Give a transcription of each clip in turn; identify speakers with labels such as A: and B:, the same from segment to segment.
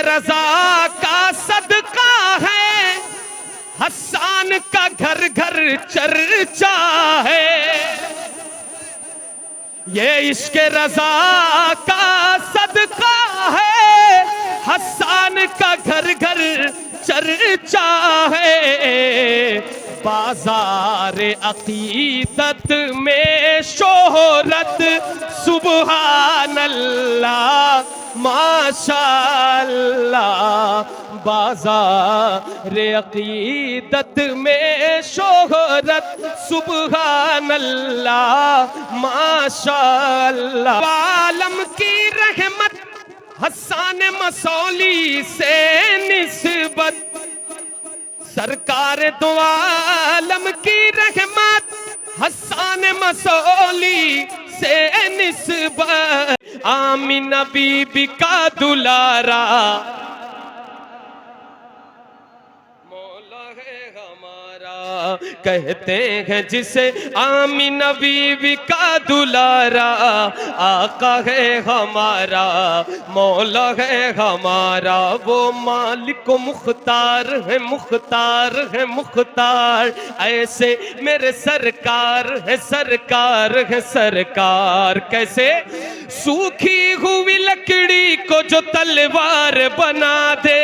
A: रजा का सदका है, हसन का घर घर चर्चा है। ये इश्क रजा का सदका है, हसन का घर घर चर्चा है। बाजार अकीदत में शोहरत सुबहान अल्लाह माशाअल्लाह। बाजार अकीदत में शोहरत सुबहान अल्लाह माशाअल्लाह। आलम की रहमत हसन मसौली से निस्बत, सरकार दो आलम की रहमत हसन मसौली से निस्बत। आमीना बीबी का दुलारा मौला है हमारा, कहते हैं जिसे आमीना बीबी का दुलारा। आका है हमारा, मौला है हमारा, वो मालिक मुख्तार है, मुख्तार है मुख्तार। ऐसे मेरे सरकार है, सरकार है सरकार। कैसे? सूखी हुई लकड़ी को जो तलवार बना दे,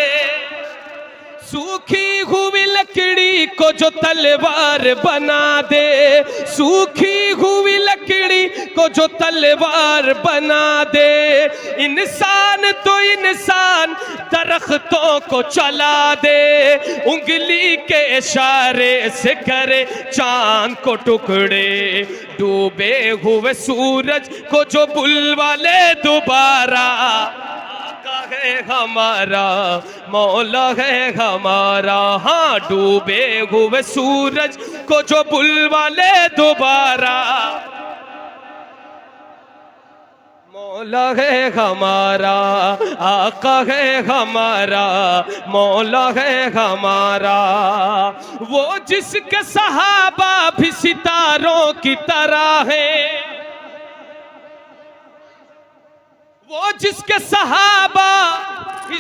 A: सूखी हुई लकड़ी को जो तलवार बना दे, सूखी हुई लकड़ी को जो तलवार बना दे। इंसान तो इंसान दरख्तों को चला दे, उंगली के इशारे से करे चांद को टुकड़े। डूबे हुए सूरज को जो बुलवा ले दोबारा। है हमारा, मौला है हमारा, हाँ डूबे हुए सूरज को जो बुलवा ले दोबारा। मौला है हमारा, आका है हमारा, मौला है हमारा। वो जिसके सहाबा भी सितारों की तरह है, वो जिसके सहाबा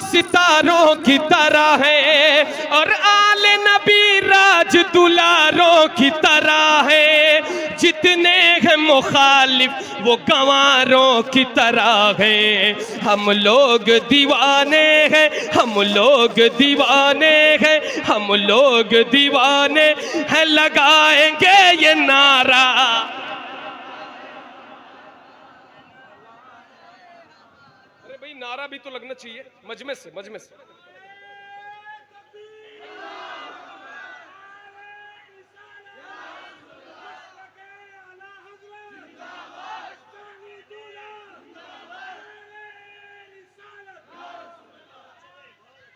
A: सितारों की तरह है, और आले नबी राज दुलारों की तरह है। जितने हैं मुखालिफ वो गंवारों की तरह है। हम लोग दीवाने हैं, हम लोग दीवाने हैं, हम लोग दीवाने हैं, लगाएंगे ये नारा। नारा भी तो लगना चाहिए मजमे से, मजमे से।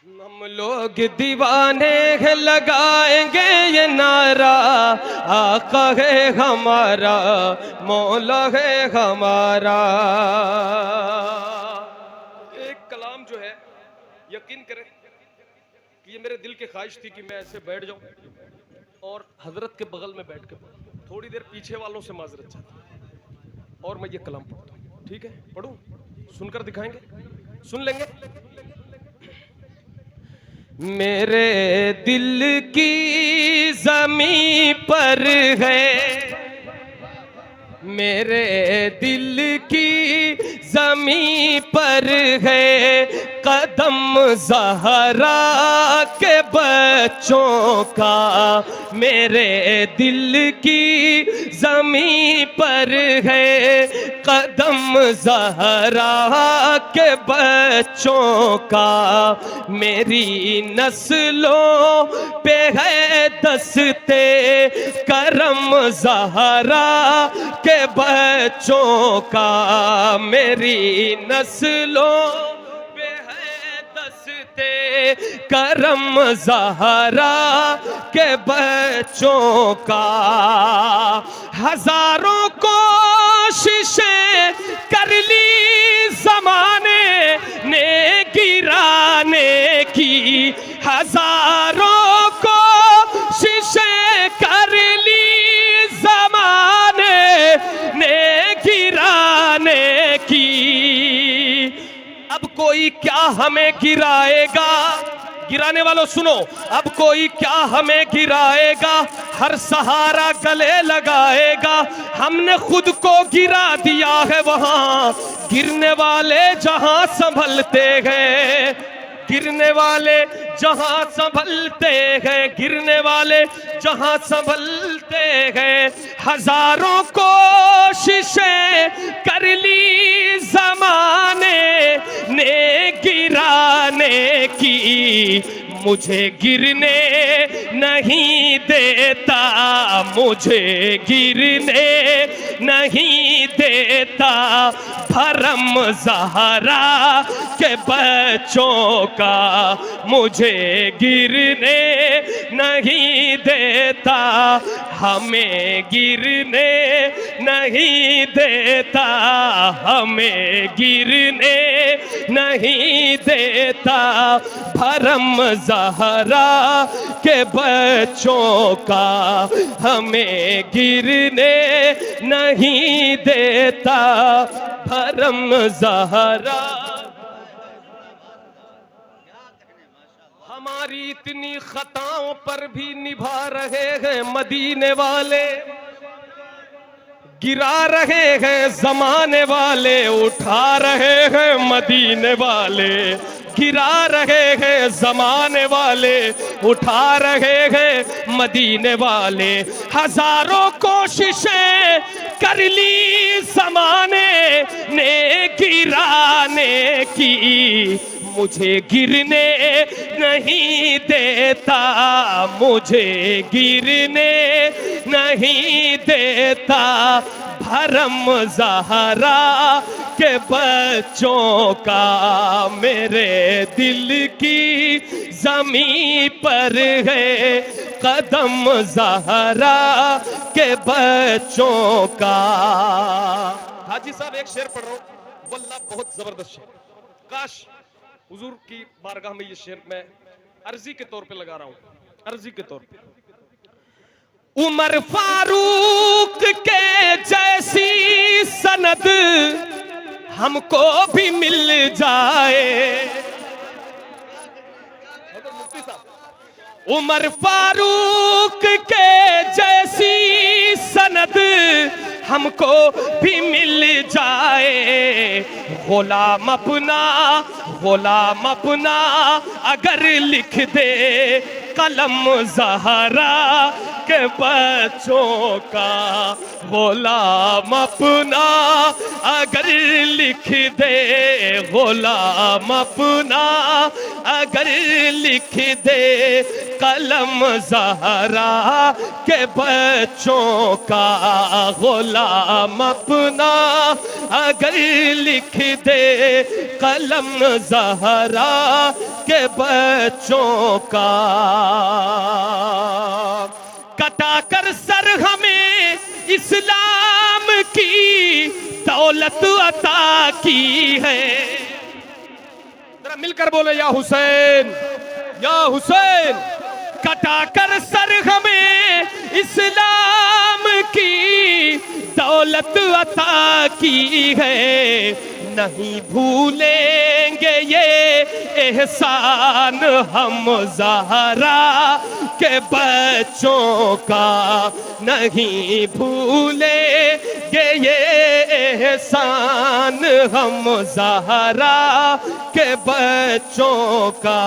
A: हम लोग दीवाने हैं, लगाएंगे ये नारा। आका है हमारा, मौला है हमारा। यकीन करें कि ये मेरे दिल की ख्वाहिश थी कि मैं ऐसे बैठ जाऊं और हजरत के बगल में बैठ के पढ़ूं। थोड़ी देर पीछे वालों से माजरत चाहता और मैं ये कलाम पढ़ता हूं। ठीक है, पढ़ूं? सुनकर दिखाएंगे? सुन लेंगे? मेरे दिल की ज़मीं पर है, मेरे दिल की ज़मीं पर है कदम ज़हरा के बच्चों का। मेरे दिल की ज़मीं पर है कदम ज़हरा के बच्चों का। मेरी नस्लों पे है दस्ते करम ज़हरा के बच्चों का। मेरी नस्लों पे है दस्ते करम ज़हरा के बच्चों का। हजारों कोशिशें कर ली ज़माने ने गिराने की, हजारों कोशिशें कर ली ज़माने ने गिराने की। अब कोई क्या हमें गिराएगा, गिराने वालों सुनो, अब कोई क्या हमें गिराएगा, हर सहारा गले लगाएगा, हमने खुद को गिरा दिया है वहां, गिरने वाले जहां संभलते हैं, गिरने वाले जहां संभलते हैं, गिरने वाले जहां संभलते हैं, हजारों कोशिशें कर ली जमाने ने गिराने की, मुझे गिरने नहीं देता, मुझे गिरने नहीं देता, भरम ज़हरा के बच्चों का मुझे गिरने नहीं देता, हमें गिरने नहीं देता, हमें गिरने नहीं देता, भरम ज़हरा के बच्चों का हमें गिरने नहीं देता, भरम ज़हरा। हमारी इतनी खताओं पर भी निभा रहे हैं मदीने वाले, गिरा रहे हैं जमाने वाले, उठा रहे हैं मदीने वाले, गिरा रहे हैं जमाने वाले, उठा रहे हैं मदीने वाले, हजारों कोशिशें कर ली जमाने ने गिराने की, मुझे गिरने नहीं देता, मुझे गिरने नहीं देता, भरम ज़हरा के बच्चों का मेरे दिल की ज़मीं पर है कदम, ज़हरा के बच्चों का। हाजी साहब एक शेर पढ़ रहा हूं, वल्लाह बहुत जबरदस्त शेर, काश हुजूर की बारगाह में ये शेर मैं अर्जी के तौर पे लगा रहा हूं, अर्जी के तौर पे। उमर फारूक के जैसी सनद हमको भी मिल जाए, उमर फारूक के जैसी सनद हमको भी मिल जाए, गुलाम अपना अगर लिख दे कलम ज़हरा के बच्चों का, गुलाम अपना अगर लिख दे, गुलाम अपना अगर लिख दे कलम ज़हरा के बच्चों का, गुलाम अपना अगर लिख दे कलम ज़हरा के बच्चों का, कटा कर सर हमें इस्लाम की दौलत अता की है, जरा मिलकर बोले या हुसैन, या हुसैन। कटा कर सर हमें इस्लाम की दौलत अता की है, नहीं भूलेंगे ये एहसान हम ज़हरा के बच्चों का, नहीं भूलेंगे ये एहसान हम ज़हरा के बच्चों का।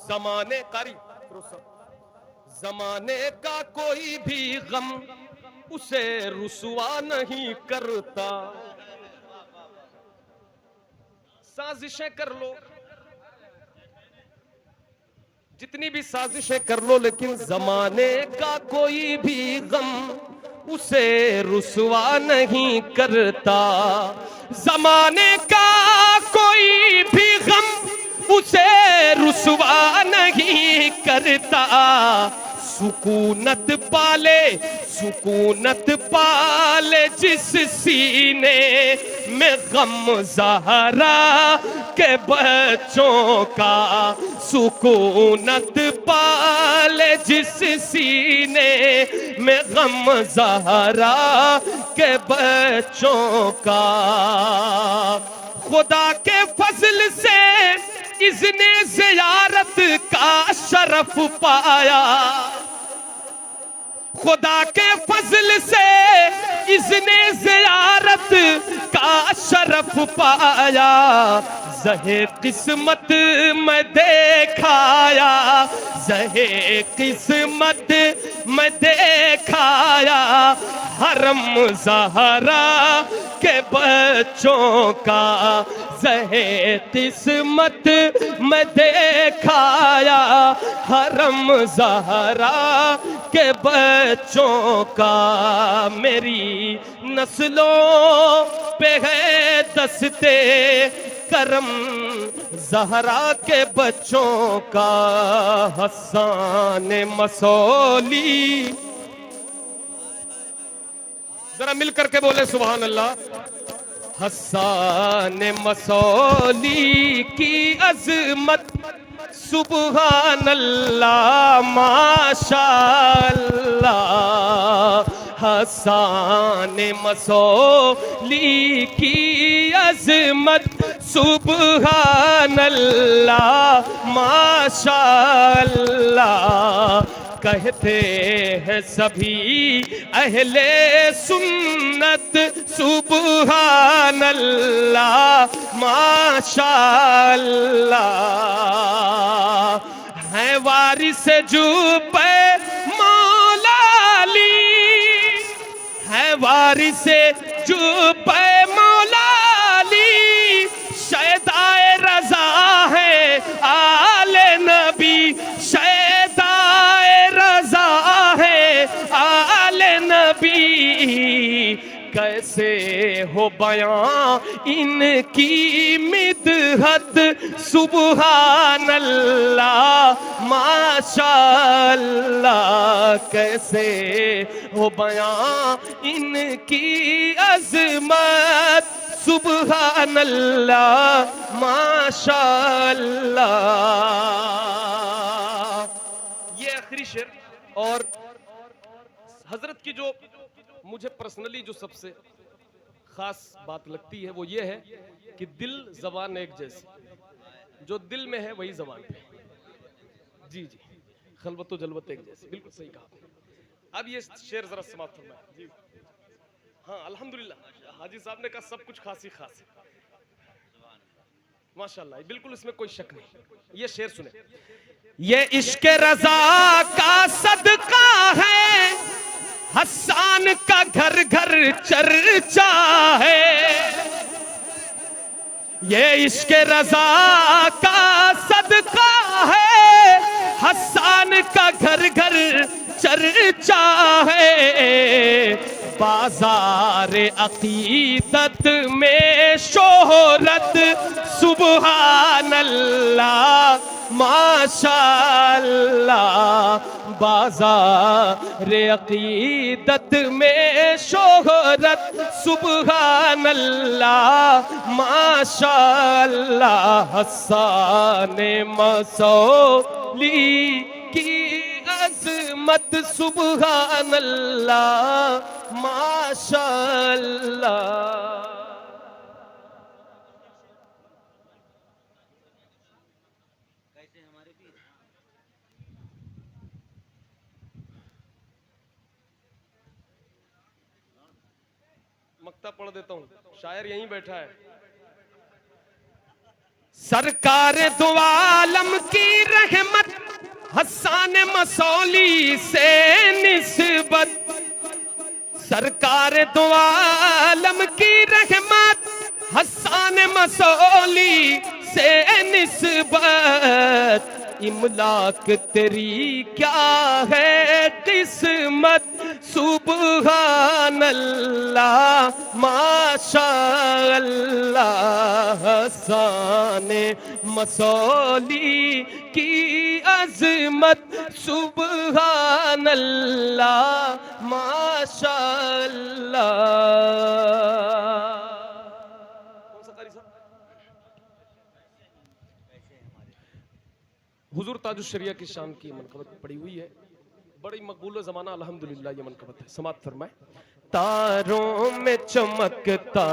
A: ज़माने का कोई भी गम उसे रुसवा नहीं करता, साजिशें कर लो, जितनी भी साजिशें कर लो, लेकिन जमाने का कोई भी गम उसे रुसवा नहीं करता, जमाने का कोई भी गम उसे रुसवा नहीं करता, सुकूनत पाले जिस सीने में गम ज़हरा के बच्चों का, सुकूनत पाले जिस सीने में गम ज़हरा के बच्चों का। खुदा के फजल से इज़्ने ज़ियारत का शरफ पाया। खुदा के फजल से इज़्ने ज़ियारत का शरफ पाया। ज़हे किस्मत में देखाया, ज़हे किस्मत में देखाया, हरम ज़हरा के बच्चों का। ज़हे किस्मत में देखाया, हरम ज़हरा के बच्चों का। मेरी नस्लों पे है दस्ते करम ज़हरा के बच्चों का। हसन मसौली, जरा मिल करके बोले सुभान अल्लाह। हसन मसौली की अजमत सुबहान अल्लाह माशाअल्लाह। हसन मसौली की अजमत सुबहान अल्लाह माशाअल्लाह। कहते हैं सभी अहले सुन्नत सुबहान अल्लाह माशाअल्लाह। है वारिस जो पे मौला अली, है वारिस जो पे मौला अली। शैदाए रज़ा है आले नबी, शैदाए रज़ा है आले नबी। कैसे हो बयां इनकी मिदहत सुबहान अल्लाह माशाअल्लाह। कैसे हो बयां इनकी अज़मत सुबहान अल्लाह माशाअल्लाह। ये आखिरी शेर। और हजरत की जो मुझे पर्सनली जो सबसे खास बात लगती है वो ये है कि दिल जबान एक जैसी, जो दिल में है वही जबान पे। जी जी, खलवत व जलवत एक जैसी, बिल्कुल सही कहा। अब ये शेर जरा समाप्त होना है जी। हाँ अल्हम्दुलिल्लाह, हाजी साहब ने कहा सब कुछ खास ही खास है माशाल्लाह, बिल्कुल इसमें कोई शक नहीं। ये शेर सुने। ये इश्क रज़ा का सदका है, हसन का घर घर चर्चा है। ये इश्क रज़ा का सदका है, हसन का घर घर चर्चा है। बाजार अकीदत में शोहरत सुबहान अल्लाह माशाअल्लाह। बाजार अकीदत में शोहरत सुबहान अल्लाह माशाअल्लाह। हसन मसौली की अज़मत सुबहान अल्लाह माशाअल्लाह। मक्ता पढ़ देता हूं, शायर यहीं बैठा है। सरकार दो आलम की रहमत, हसन मसौली से निस्बत। सरकार दो आलम की रहमत, हसन मसौली से निस्बत। इमलाक तेरी क्या है किस्मत सुबहान अल्लाह माशाअल्लाह। हसन मसौली की अज़मत सुबहान अल्लाह माशाअल्लाह। हुजूर ताजुश शरिया की शान की मनक़बत पड़ी हुई है, बड़ी मकबूल ज़माना अल्हम्दुलिल्लाह ये मनक़बत है। समात फरमाए। तारों में चमकता